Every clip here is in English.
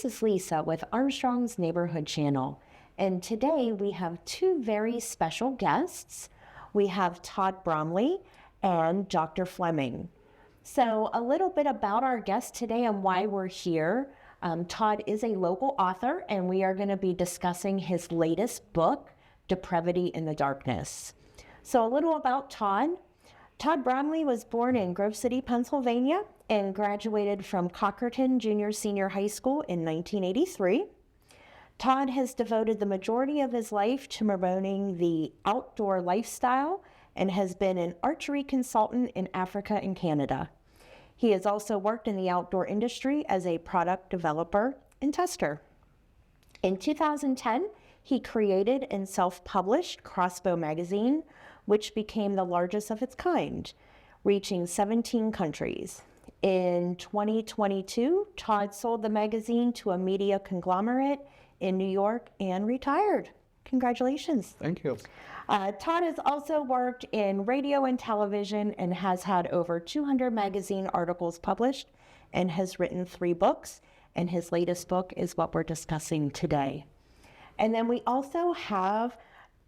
This is Lisa with Armstrong's Neighborhood Channel, and today we have two very special guests. We have Todd Bromley and Dr. Fleming. So a little bit about our guest today and why we're here. Todd is a local author, and we are going to be discussing his latest book, Depravity in the Darkness. So a little about Todd. Todd Bromley was born in Grove City, Pennsylvania, and graduated from Cockerton Junior-Senior High School in 1983. Todd has devoted the majority of his life to promoting the outdoor lifestyle and has been an archery consultant in Africa and Canada. He has also worked in the outdoor industry as a product developer and tester. In 2010, he created and self-published Crossbow magazine, which became the largest of its kind, reaching 17 countries. In 2022, Todd sold the magazine to a media conglomerate in New York and retired. Congratulations. Thank you. Todd has also worked in radio and television and has had over 200 magazine articles published and has written 3 books, and his latest book is what we're discussing today. And then we also have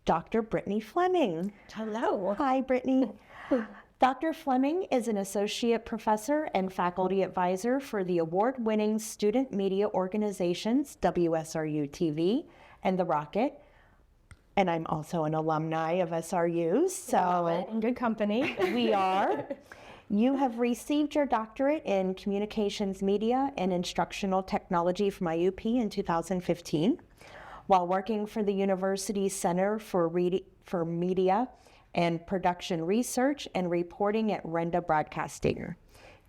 Dr. Brittany Fleming. Hello. Hi, Brittany. Dr. Fleming is an associate professor and faculty advisor for the award-winning student media organizations WSRU-TV and The Rocket. And I'm also an alumni of SRU, so In good company. we are. You have received your doctorate in communications media and instructional technology from IUP in 2015. While working for the University Center for Media and Production Research and reporting at Renda Broadcasting,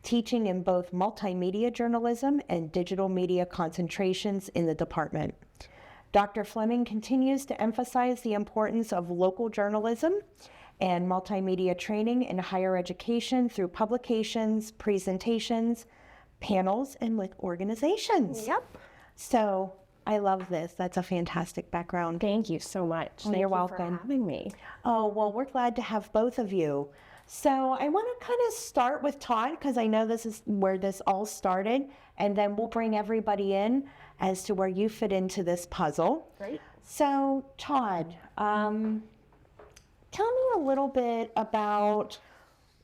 teaching in both multimedia journalism and digital media concentrations in the department. Dr. Fleming continues to emphasize the importance of local journalism and multimedia training in higher education through publications, presentations, panels, and with organizations. Yep. So I love this. That's a fantastic background. Thank you so much. Thank You're you welcome. for having me. Oh, well, we're glad to have both of you. So I want to kind of start with Todd, because I know this is where this all started, and then we'll bring everybody in as to where you fit into this puzzle. Great. So Todd, tell me a little bit about,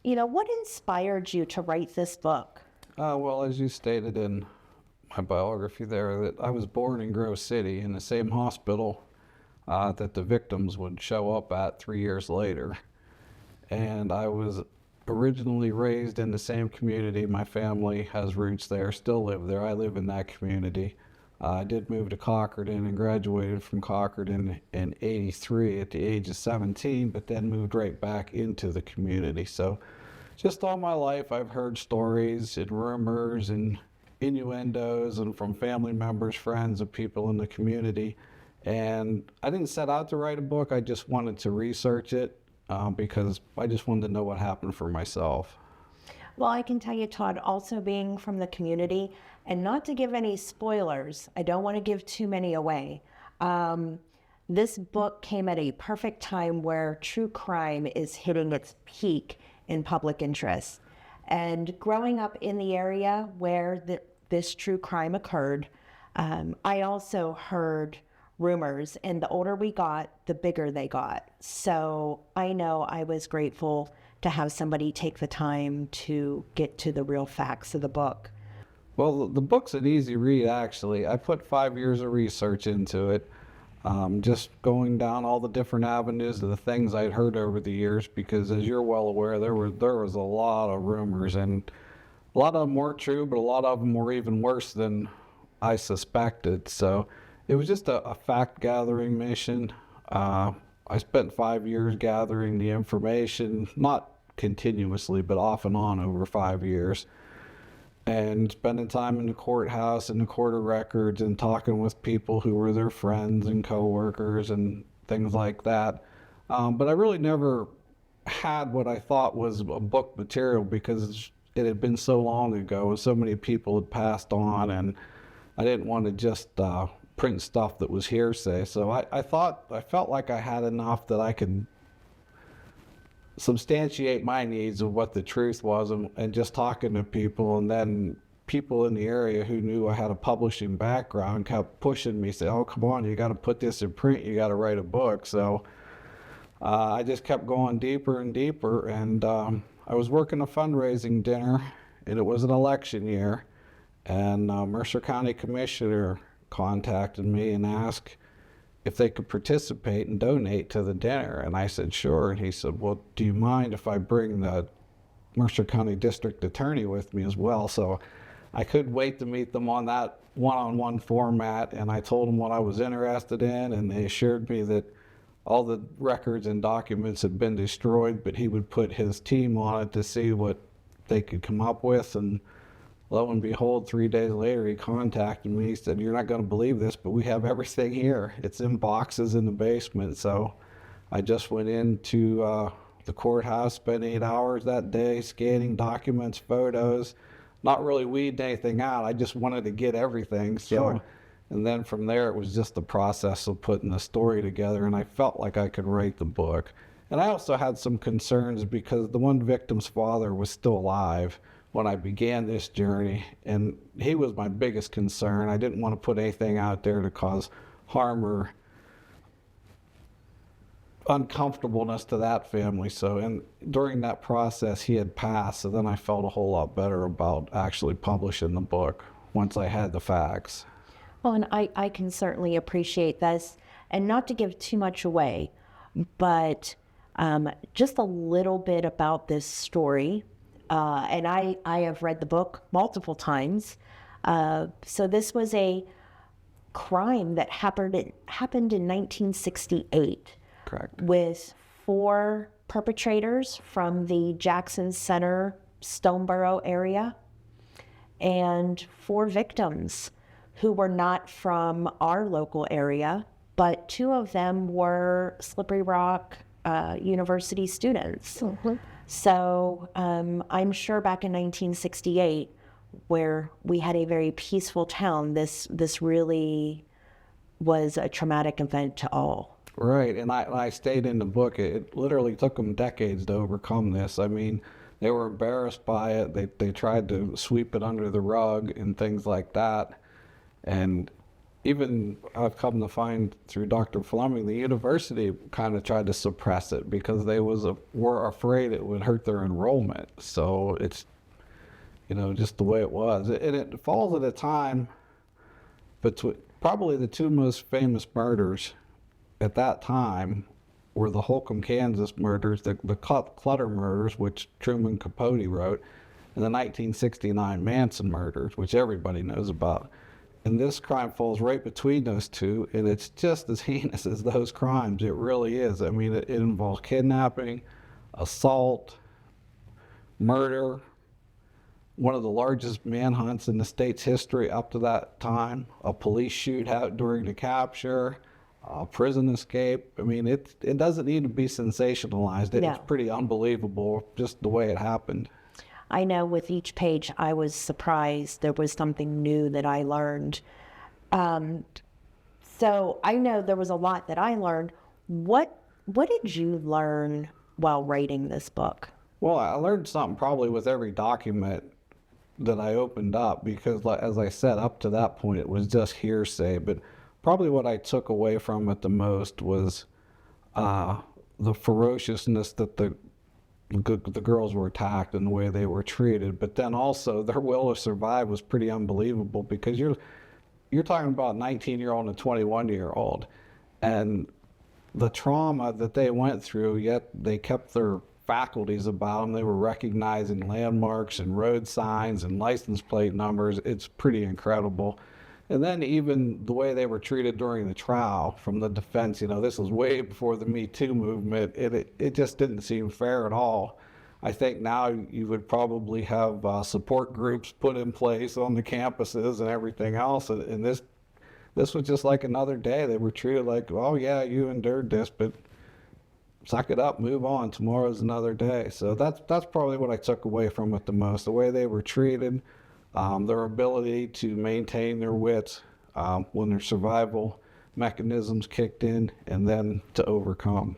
what inspired you to write this book? Well, as you stated in my biography there, that I was born in Grove City in the same hospital that the victims would show up at 3 years later. And I was originally raised in the same community. My family has roots there, still live there. I live in that community. I did move to Cockerton and graduated from Cockerton in '83 at the age of 17, but then moved right back into the community. So just all my life, I've heard stories and rumors and innuendos and from family members, friends, and people in the community. And I didn't set out to write a book. I just wanted to research it because I just wanted to know what happened for myself. Well, I can tell you, Todd, also being from the community, and not to give any spoilers, I don't want to give too many away. This book came at a perfect time where true crime is hitting its peak in public interest. And growing up in the area where this true crime occurred, I also heard rumors, and the older we got, the bigger they got. So I know I was grateful to have somebody take the time to get to the real facts of the book. Well, the book's an easy read, actually. I put 5 years of research into it, just going down all the different avenues of the things I'd heard over the years, because as you're well aware, there was a lot of rumors, and a lot of them weren't true, but a lot of them were even worse than I suspected. So it was just a fact-gathering mission. I spent 5 years gathering the information, not continuously, but off and on over 5 years. And spending time in the courthouse and the court of records and talking with people who were their friends and coworkers and things like that. But I really never had what I thought was a book material because it had been so long ago. So many people had passed on, and I didn't want to just print stuff that was hearsay. So I felt like I had enough that I could substantiate my needs of what the truth was, and just talking to people, and then people in the area who knew I had a publishing background kept pushing me, say, oh, come on, you got to put this in print, you got to write a book. So I just kept going deeper and deeper, and I was working a fundraising dinner, and it was an election year, and Mercer County Commissioner contacted me and asked if they could participate and donate to the dinner. And I said, sure. And he said, well, do you mind if I bring the Mercer County District Attorney with me as well? So I couldn't wait to meet them on that one-on-one format, and I told them what I was interested in, and they assured me that all the records and documents had been destroyed, but he would put his team on it to see what they could come up with. And lo and behold, 3 days later, he contacted me. He said, you're not going to believe this, but we have everything here. It's in boxes in the basement. So I just went into the courthouse, spent 8 hours that day scanning documents, photos, not really weeding anything out. I just wanted to get everything. So, Sure. And then from there, it was just the process of putting the story together, and I felt like I could write the book. And I also had some concerns because the one victim's father was still alive when I began this journey, and he was my biggest concern. I didn't want to put anything out there to cause harm or uncomfortableness to that family. So, and during that process, he had passed, so then I felt a whole lot better about actually publishing the book once I had the facts. Well, and I can certainly appreciate this, and not to give too much away, but just a little bit about this story. And I have read the book multiple times. So this was a crime that happened in 1968. Correct. With 4 perpetrators from the Jackson Center, Stoneboro area, and 4 victims who were not from our local area, but 2 of them were Slippery Rock University students. Mhm. So I'm sure back in 1968, where we had a very peaceful town, this really was a traumatic event to all. Right, and I stayed in the book. It literally took them decades to overcome this. I mean, they were embarrassed by it. They tried to sweep it under the rug and things like that. And even I've come to find through Dr. Fleming, the university kind of tried to suppress it because they were afraid it would hurt their enrollment. So it's, just the way it was. And it falls at a time between probably the 2 most famous murders at that time were the Holcomb, Kansas murders, the Clutter murders, which Truman Capote wrote, and the 1969 Manson murders, which everybody knows about. And this crime falls right between those 2, and it's just as heinous as those crimes. It really is. I mean, it involves kidnapping, assault, murder, one of the largest manhunts in the state's history up to that time, a police shootout during the capture, a prison escape. I mean, it doesn't need to be sensationalized. No. It's pretty unbelievable just the way it happened. I know with each page I was surprised. There was something new that I learned. So I know there was a lot that I learned. What did you learn while writing this book? Well, I learned something probably with every document that I opened up because, as I said, up to that point it was just hearsay. But probably what I took away from it the most was the ferociousness that the girls were attacked and the way they were treated, but then also their will to survive was pretty unbelievable because you're talking about a 19-year-old and a 21-year-old, and the trauma that they went through, yet they kept their faculties about them. They were recognizing landmarks and road signs and license plate numbers. It's pretty incredible. And then even the way they were treated during the trial from the defense, this was way before the Me Too movement. It just didn't seem fair at all. I think now you would probably have support groups put in place on the campuses and everything else. And this was just like another day. They were treated like, oh yeah, you endured this, but suck it up, move on. Tomorrow's another day. So that's probably what I took away from it the most, the way they were treated. Their ability to maintain their wits when their survival mechanisms kicked in, and then to overcome.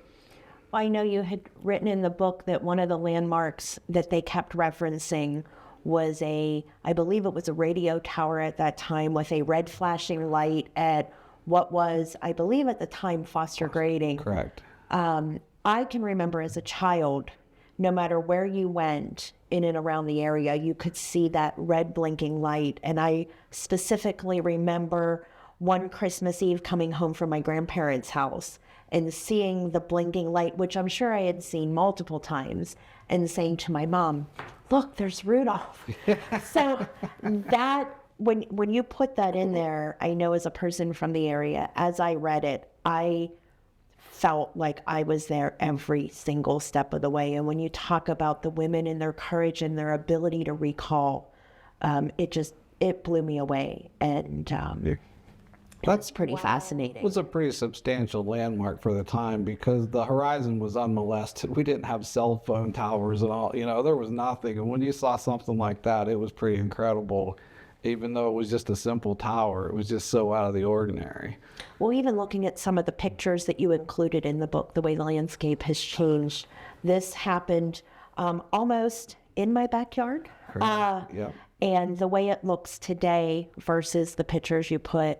I know you had written in the book that one of the landmarks that they kept referencing was I believe it was a radio tower at that time with a red flashing light at what was, I believe at the time, Foster Grading. Correct. I can remember as a child, no matter where you went in and around the area, you could see that red blinking light. And I specifically remember one Christmas Eve coming home from my grandparents' house and seeing the blinking light, which I'm sure I had seen multiple times, and saying to my mom, look, there's Rudolph. So that, when you put that in there, I know as a person from the area, as I read it, I felt like I was there every single step of the way. And when you talk about the women and their courage and their ability to recall, it blew me away. And that's pretty fascinating. It was a pretty substantial landmark for the time because the horizon was unmolested. We didn't have cell phone towers and all, there was nothing. And when you saw something like that, it was pretty incredible. Even though it was just a simple tower, it was just so out of the ordinary. Well, even looking at some of the pictures that you included in the book, the way the landscape has changed, this happened almost in my backyard. Yeah. And the way it looks today versus the pictures you put,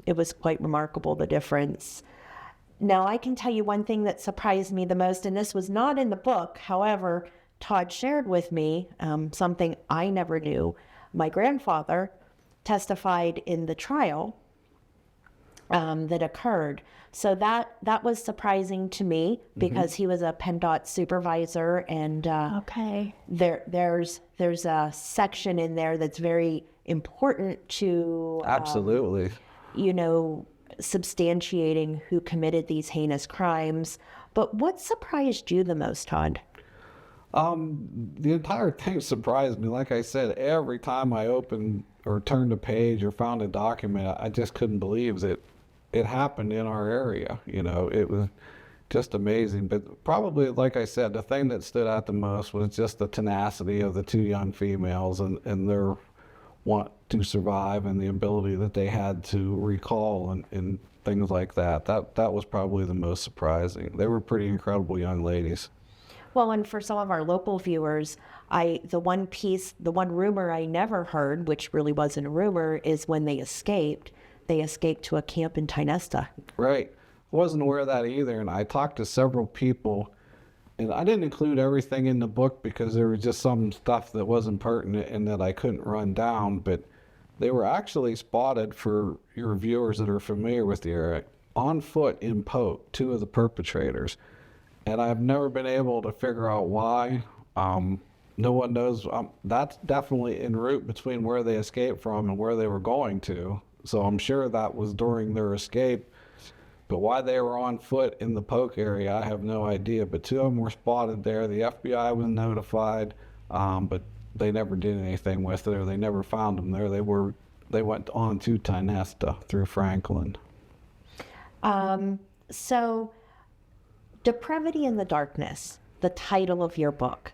it was quite remarkable, the difference. Now, I can tell you one thing that surprised me the most, and this was not in the book. However, Todd shared with me something I never knew. My grandfather testified in the trial that occurred. So that was surprising to me because he was a PennDOT supervisor, and Okay. there's a section in there that's very important to Absolutely. substantiating who committed these heinous crimes. But what surprised you the most, Todd? The entire thing surprised me. Like I said, every time I opened or turned a page or found a document, I just couldn't believe that it happened in our area. It was just amazing. But probably, like I said, the thing that stood out the most was just the tenacity of the two young females and their want to survive and the ability that they had to recall and things like that. That was probably the most surprising. They were pretty incredible young ladies. Well, and for some of our local viewers, the one rumor I never heard, which really wasn't a rumor, is when they escaped to a camp in Tynesta. Right. I wasn't aware of that either. And I talked to several people, and I didn't include everything in the book because there was just some stuff that wasn't pertinent and that I couldn't run down. But they were actually spotted, for your viewers that are familiar with the area, on foot in Polk, two of the perpetrators. And I've never been able to figure out why. No one knows. That's definitely en route between where they escaped from and where they were going to. So I'm sure that was during their escape. But why they were on foot in the Polk area, I have no idea. But two of them were spotted there. The FBI was notified, but they never did anything with it, or they never found them there. They went on to Tynesta through Franklin. So, Depravity in the Darkness, the title of your book.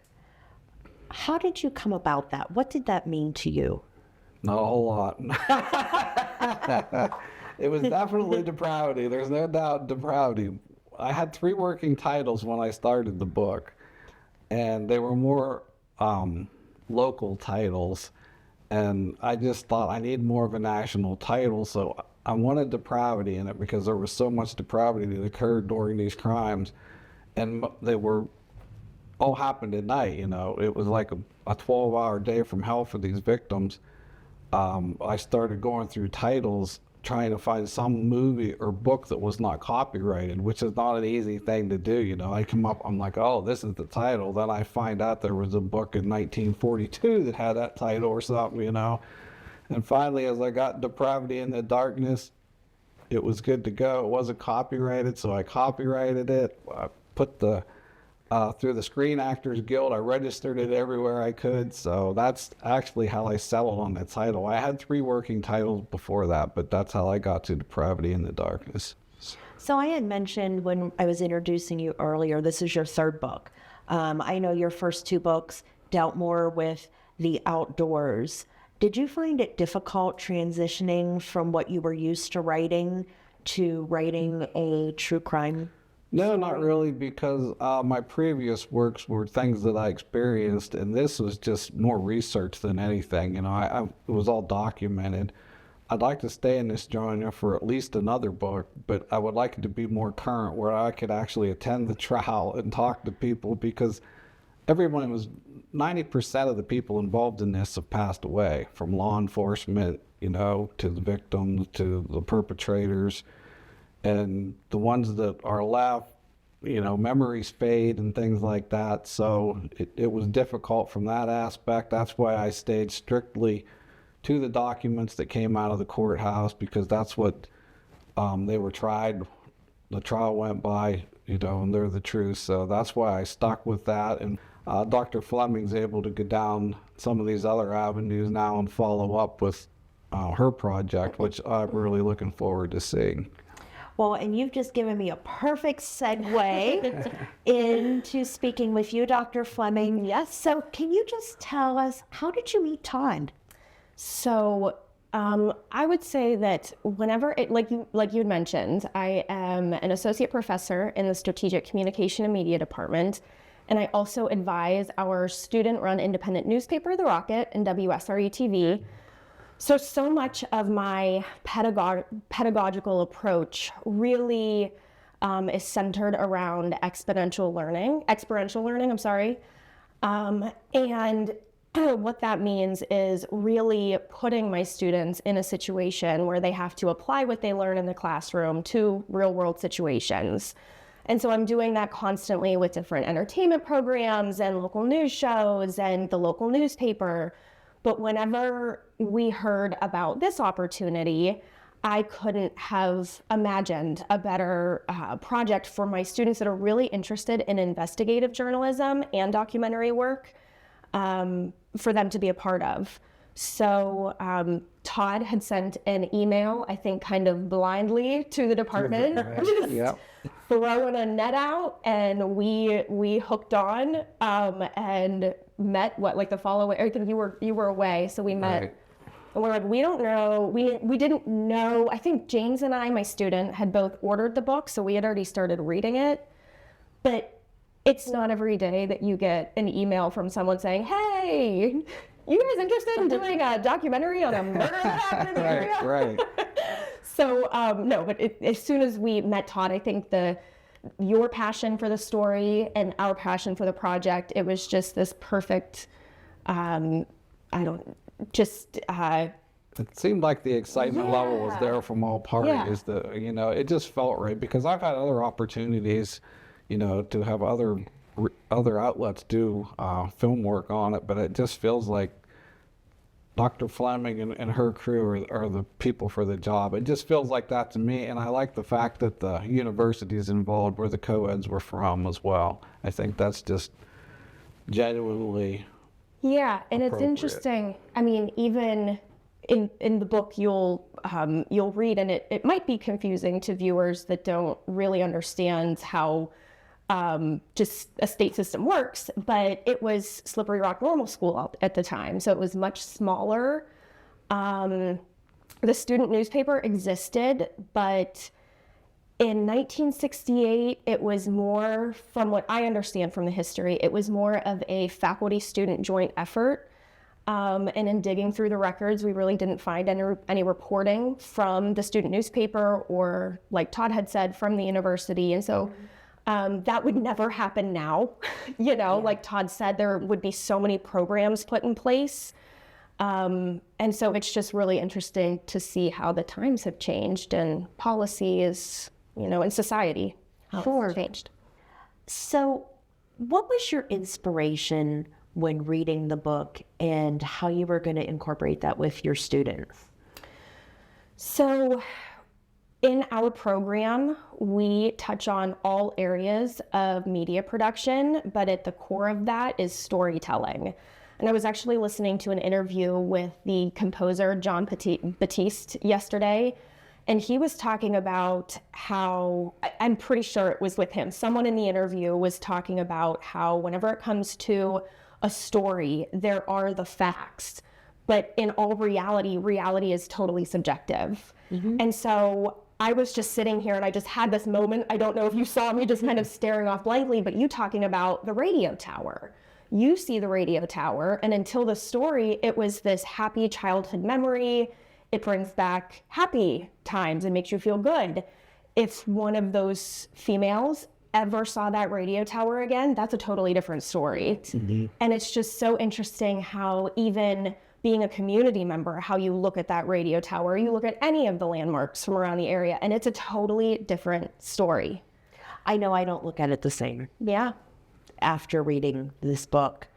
How did you come about that? What did that mean to you? Not a whole lot. It was definitely depravity. There's no doubt depravity. I had 3 working titles when I started the book, and they were more local titles. And I just thought I need more of a national title, so I wanted depravity in it because there was so much depravity that occurred during these crimes, and they were all happened at night. It was like a 12-hour day from hell for these victims. I started going through titles trying to find some movie or book that was not copyrighted, which is not an easy thing to do. I come up, I'm like, oh, this is the title. Then I find out there was a book in 1942 that had that title or something, And finally, as I got Depravity in the Darkness, it was good to go. It wasn't copyrighted, so I copyrighted it. I put through the Screen Actors Guild, I registered it everywhere I could. So that's actually how I settled on the title. I had 3 working titles before that, but that's how I got to Depravity in the Darkness. So I had mentioned when I was introducing you earlier, this is your 3rd book. I know your first 2 books dealt more with the outdoors. Did you find it difficult transitioning from what you were used to writing a true crime No, not really, because my previous works were things that I experienced, and this was just more research than anything. It was all documented. I'd like to stay in this genre for at least another book, but I would like it to be more current, where I could actually attend the trial and talk to people, because 90% of the people involved in this have passed away, from law enforcement, to the victims, to the perpetrators. And the ones that are left, memories fade and things like that. So it was difficult from that aspect. That's why I stayed strictly to the documents that came out of the courthouse, because that's what they were tried. The trial went by, and they're the truth. So that's why I stuck with that. And Dr. Fleming's able to go down some of these other avenues now and follow up with her project, which I'm really looking forward to seeing. Well, and you've just given me a perfect segue into speaking with you, Dr. Fleming. Yes. So can you just tell us, how did you meet Todd? So I would say that whenever like you had mentioned, I am an associate professor in the Strategic Communication and Media Department, and I also advise our student-run independent newspaper, The Rocket, and WSRE-TV. So much of my pedagogical approach really is centered around experiential learning, and what that means is really putting my students in a situation where they have to apply what they learn in the classroom to real-world situations. And so I'm doing that constantly with different entertainment programs and local news shows and the local newspaper. But whenever we heard about this opportunity, I couldn't have imagined a better project for my students that are really interested in investigative journalism and documentary work for them to be a part of. So Todd had sent an email, I think kind of blindly, to the department, Yep. throwing a net out, and we hooked on and met the following. I think you were away, so we met. Right. And we're like, we don't know. We didn't know. I think James and I, my student, had both ordered the book, so we had already started reading it. But it's not every day that you get an email from someone saying, "Hey, you guys interested in doing a documentary on a murder that happened in the area?" Right. So no, but as soon as we met Todd, I think your passion for the story and our passion for the project, it was just this perfect. It seemed like the excitement level was there from all parties. Yeah. It just felt right, because I've had other opportunities, to have other outlets do film work on it, but it just feels like Dr. Fleming and her crew are the people for the job. It just feels like that to me, and I like the fact that the university is involved, where the co-eds were from as well. I think that's just genuinely and it's interesting. I mean, even in the book, you'll read, and it might be confusing to viewers that don't really understand how just a state system works, but it was Slippery Rock Normal School at the time, so it was much smaller. The student newspaper existed, but in 1968, it was more, from what I understand from the history, it was more of a faculty-student joint effort. And in digging through the records, we really didn't find any reporting from the student newspaper or, like Todd had said, from the university. And so that would never happen now. Like Todd said, there would be so many programs put in place. And so it's just really interesting to see how the times have changed and policy is, in society, how it's changed. So what was your inspiration when reading the book, and how you were going to incorporate that with your students? So in our program, we touch on all areas of media production, but at the core of that is storytelling. And I was actually listening to an interview with the composer John Batiste yesterday, and he was talking about how, I'm pretty sure it was with him, someone in the interview was talking about how whenever it comes to a story, there are the facts, but in all reality is totally subjective. Mm-hmm. And so I was just sitting here and I just had this moment. I don't know if you saw me just kind of staring off blankly, but you talking about the radio tower. You see the radio tower, and until the story, it was this happy childhood memory. It brings back happy times and makes you feel good. If one of those females ever saw that radio tower again, that's a totally different story. Mm-hmm. And it's just so interesting how even being a community member, how you look at that radio tower, you look at any of the landmarks from around the area, and it's a totally different story. I know I don't look at it the same. Yeah. After reading this book.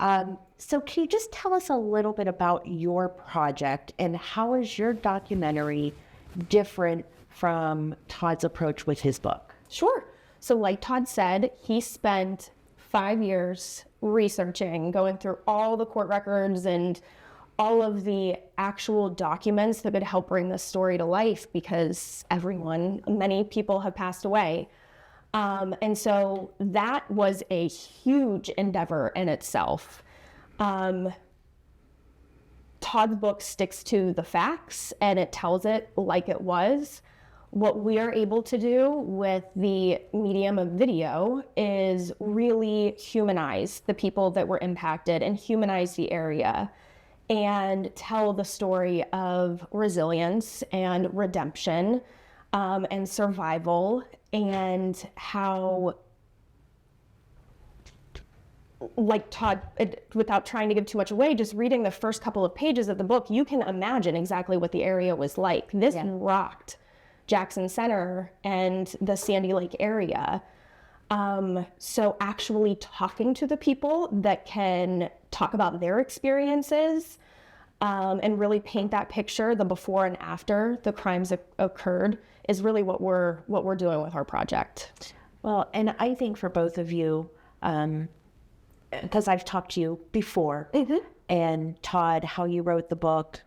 So can you just tell us a little bit about your project and how is your documentary different from Todd's approach with his book? Sure. So like Todd said, he spent 5 years researching, going through all the court records and all of the actual documents that could help bring this story to life, because many people have passed away. And so that was a huge endeavor in itself. Todd's book sticks to the facts and it tells it like it was. What we are able to do with the medium of video is really humanize the people that were impacted and humanize the area and tell the story of resilience and redemption and survival, and how, like Todd, without trying to give too much away, just reading the first couple of pages of the book, you can imagine exactly what the area was like. This rocked Jackson Center and the Sandy Lake area. So actually talking to the people that can talk about their experiences and really paint that picture, the before and after the crimes occurred, is really what we're doing with our project. Well, and I think for both of you, because I've talked to you before, and Todd, how you wrote the book,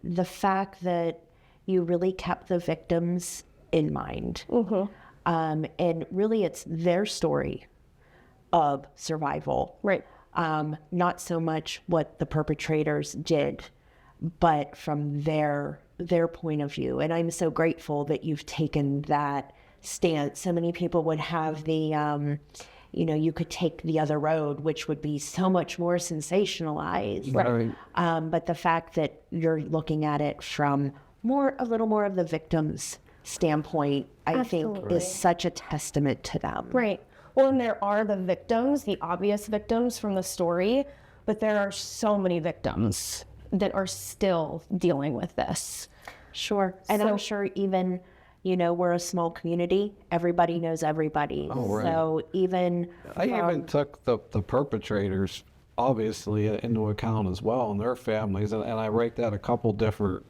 the fact that you really kept the victims in mind. And really it's their story of survival. Right. Not so much what the perpetrators did, but from their point of view. And I'm so grateful that you've taken that stance. So many people would have the, you could take the other road, which would be so much more sensationalized. Right. But the fact that you're looking at it from a little more of the victim's standpoint, I think is such a testament to them. Right. Well, and there are the victims, the obvious victims from the story, but there are so many victims that are still dealing with this. Sure. And I'm sure even, we're a small community. Everybody knows everybody. Oh, right. So even I even took the perpetrators, obviously, into account as well, and their families. And I write that a couple different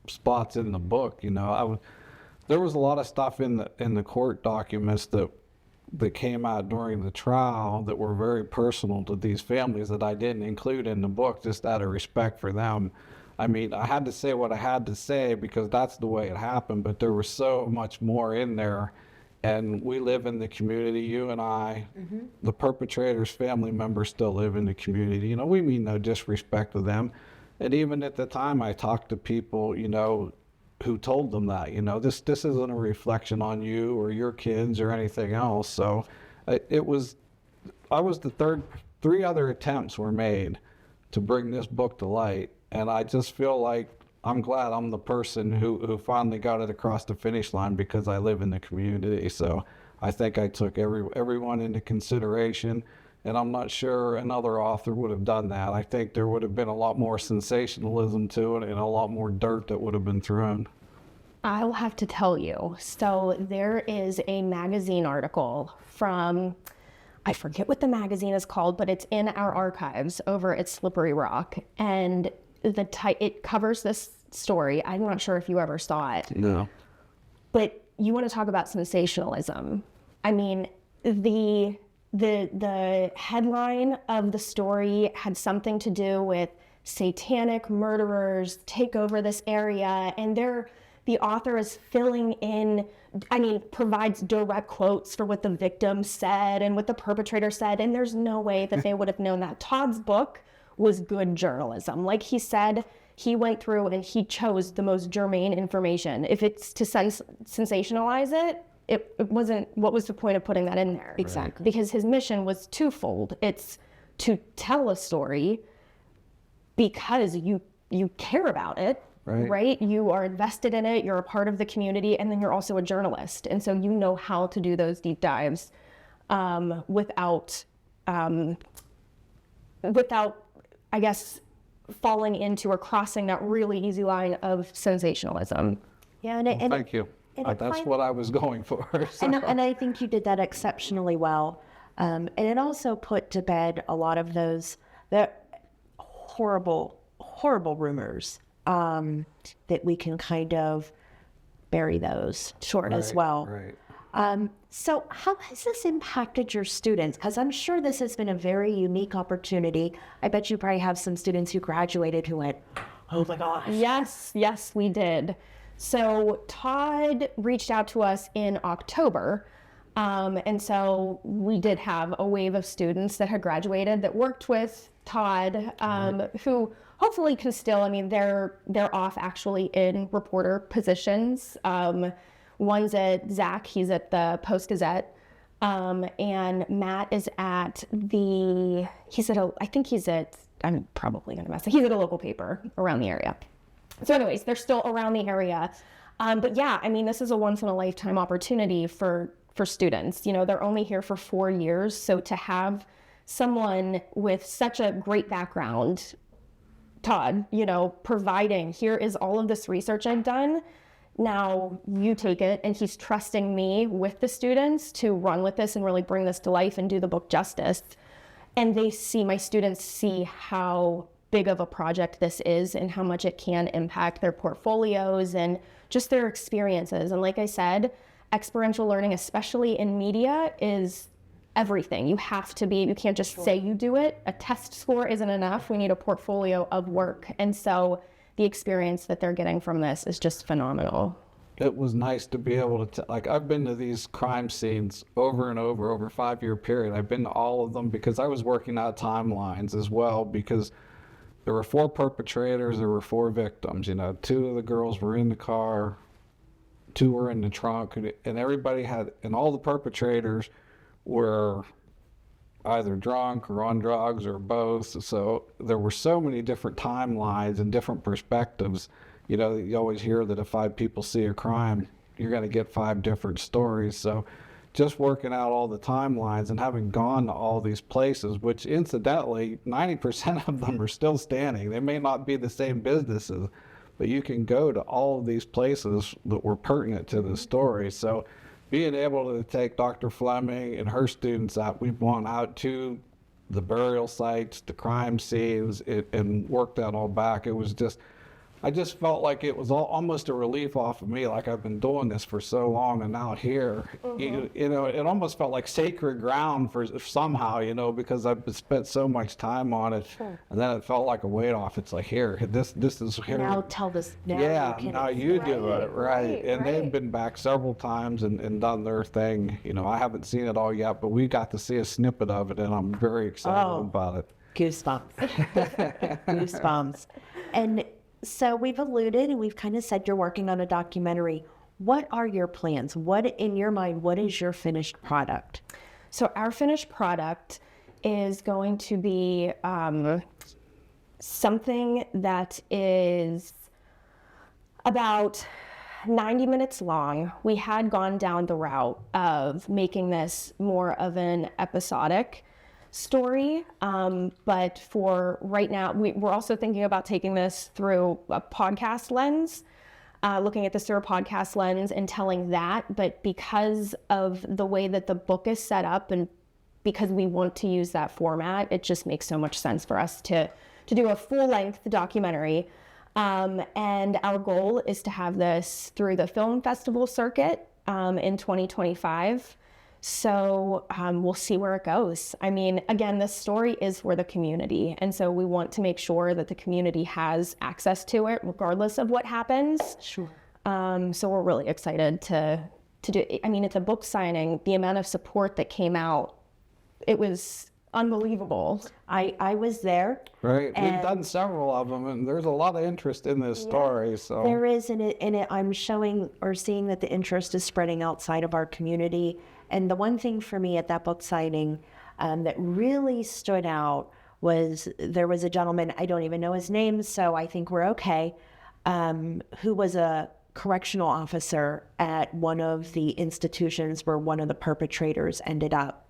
spots in the book. There was a lot of stuff in the court documents that came out during the trial that were very personal to these families that I didn't include in the book, just out of respect for them. I mean, I had to say what I had to say because that's the way it happened, but there was so much more in there. And we live in the community, you and I, the perpetrators' family members still live in the community. We mean no disrespect to them. And even at the time I talked to people, who told them that, this isn't a reflection on you or your kids or anything else. So I was the third. 3 other attempts were made to bring this book to light. And I just feel like I'm glad I'm the person who finally got it across the finish line because I live in the community. So I think I took everyone into consideration. And I'm not sure another author would have done that. I think there would have been a lot more sensationalism to it and a lot more dirt that would have been thrown. I'll have to tell you. So there is a magazine article from, I forget what the magazine is called, but it's in our archives over at Slippery Rock. And it covers this story. I'm not sure if you ever saw it. No. But you want to talk about sensationalism. I mean, the headline of the story had something to do with satanic murderers take over this area, and the author is filling in, provides direct quotes for what the victim said and what the perpetrator said, and there's no way that they would have known that. Todd's book was good journalism. Like he said, he went through and he chose the most germane information. If it's to sensationalize it, it wasn't, what was the point of putting that in there? Exactly. Because his mission was twofold. It's to tell a story because you care about it, right? You are invested in it, you're a part of the community, and then you're also a journalist. And so you know how to do those deep dives without, I guess, falling into or crossing that really easy line of sensationalism. Yeah, Thank you. That's what I was going for. So. And I think you did that exceptionally well. And it also put to bed a lot of those horrible rumors that we can kind of bury those as well. Right. So how has this impacted your students? Because I'm sure this has been a very unique opportunity. I bet you probably have some students who graduated who went, oh my gosh. Yes, we did. So Todd reached out to us in October. And so we did have a wave of students that had graduated that worked with Todd, who hopefully can still, I mean, they're off actually in reporter positions. One's at Zach, he's at the Post-Gazette. And Matt is at I'm probably going to mess up. He's at a local paper around the area. So anyways, they're still around the area. But yeah, I mean, this is a once in a lifetime opportunity for students. You know, they're only here for 4 years. So to have someone with such a great background, Todd, you know, providing, here is all of this research I've done. Now you take it, and he's trusting me with the students to run with this and really bring this to life and do the book justice. And my students see how big of a project this is and how much it can impact their portfolios and just their experiences. And like I said, experiential learning, especially in media, is everything. You can't just say you do it. A test score isn't enough. We need a portfolio of work. And so the experience that they're getting from this is just phenomenal. It was nice to be able to, I've been to these crime scenes over and over a 5-year period. I've been to all of them because I was working out timelines as well, because there were 4 perpetrators, there were 4 victims. You know, 2 of the girls were in the car, 2 were in the trunk, and all the perpetrators were either drunk or on drugs or both. So there were so many different timelines and different perspectives. You know, you always hear that if 5 people see a crime, you're going to get 5 different stories. So just working out all the timelines and having gone to all these places, which incidentally, 90% of them are still standing. They may not be the same businesses, but you can go to all of these places that were pertinent to the story. So being able to take Dr. Fleming and her students out, we've gone out to the burial sites, the crime scenes, and worked that all back. It was just, I just felt like it was almost a relief off of me, like I've been doing this for so long, and now here, you know, it almost felt like sacred ground for somehow, you know, because I've spent so much time on it, and then it felt like a weight off. It's like, here, this is here. Now tell this. Now now you do it, right? And they've been back several times and done their thing. You know, I haven't seen it all yet, but we got to see a snippet of it, and I'm very excited about it. Goosebumps. Goosebumps. And so we've alluded and we've kind of said you're working on a documentary. What are your plans? What, in your mind, what is your finished product? So our finished product is going to be something that is about 90 minutes long. We had gone down the route of making this more of an episodic story, but for right now, we're also thinking about taking this through a podcast lens, looking at this through a podcast lens and telling that. But because of the way that the book is set up and because we want to use that format, it just makes so much sense for us to do a full-length documentary. And our goal is to have this through the film festival circuit in 2025. So we'll see where it goes. I mean, again, this story is for the community. And so we want to make sure that the community has access to it regardless of what happens. Sure. So we're really excited to do it. I mean, it's a book signing. The amount of support that came out, it was unbelievable. I was there. Right. We've And- done several of them, and there's a lot of interest in this story. So There is, and I'm showing or seeing that the interest is spreading outside of our community. And the one thing for me at that book signing that really stood out was there was a gentleman, I don't even know his name, so I think we're okay, who was a correctional officer at one of the institutions where one of the perpetrators ended up.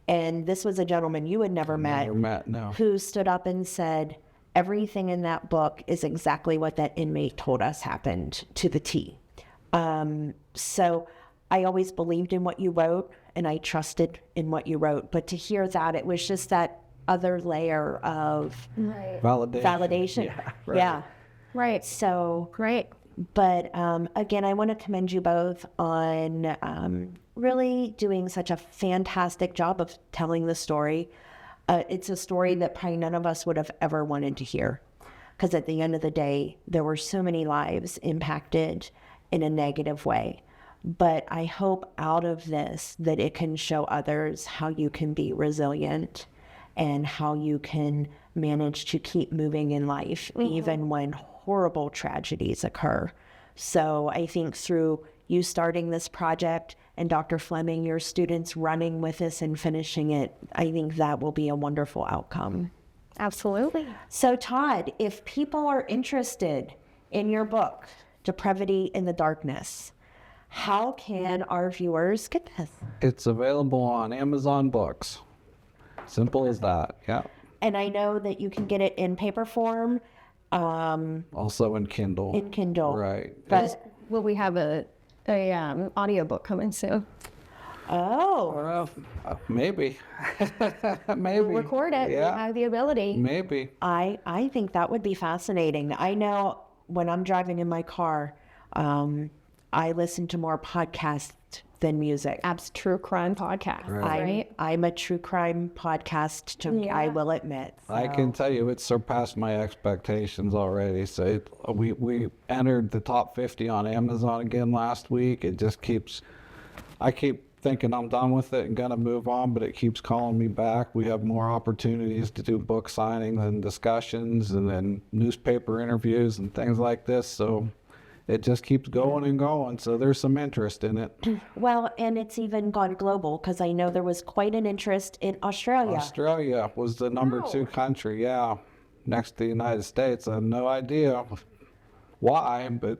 And this was a gentleman you had never met, no. who stood up and said, everything in that book is exactly what that inmate told us happened to the T. So I always believed in what you wrote and I trusted in what you wrote. But to hear that, it was just that other layer of validation. Yeah, right. Yeah. Right. So, Great. but again, I want to commend you both on really doing such a fantastic job of telling the story. It's a story that probably none of us would have ever wanted to hear, because at the end of the day, there were so many lives impacted in a negative way. But I hope out of this that it can show others how you can be resilient and how you can manage to keep moving in life, even when horrible tragedies occur. So I think through you starting this project and Dr. Fleming, your students running with this and finishing it, I think that will be a wonderful outcome. Absolutely. So Todd, if people are interested in your book, Depravity in the Darkness, how can our viewers get this? It's available on Amazon Books. Simple as that. Yeah. And I know that you can get it in paper form, Also in Kindle. in Kindle. Right. But, Will we have a audiobook coming soon? oh, Well, maybe. Maybe. Record it. We Yeah. have the ability. Maybe. I think that would be fascinating. I know when I'm driving in my car, I listen to more podcasts than music. Abs True Crime Podcast, right? I'm a true crime podcast, I will admit. I can tell you it's surpassed my expectations already. So we entered the top 50 on Amazon again last week. It just keeps, I keep thinking I'm done with it and gonna move on, but it keeps calling me back. We have more opportunities to do book signings and discussions and then newspaper interviews and things like this. So it just keeps going and going. So there's some interest in it. Well, and it's even gone global, because I know there was quite an interest in Australia. Australia was the number 2 country, yeah, next to the United States. I have no idea why, but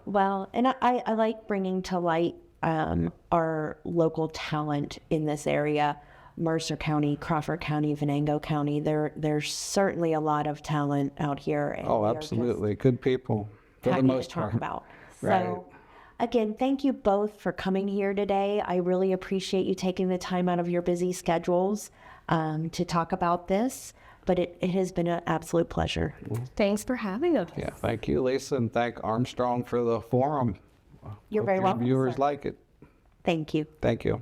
Well, and I like bringing to light our local talent in this area. Mercer County, Crawford County, Venango County. There's certainly a lot of talent out here. And oh, we are just absolutely, good people for the happy most to talk part. about. Right. So, again, thank you both for coming here today. I really appreciate you taking the time out of your busy schedules to talk about this. But it has been an absolute pleasure. Thanks for having us. Yeah, thank you, Lisa, and thank Armstrong for the forum. You're Hope very your welcome, viewers sir. like it. Thank you. Thank you.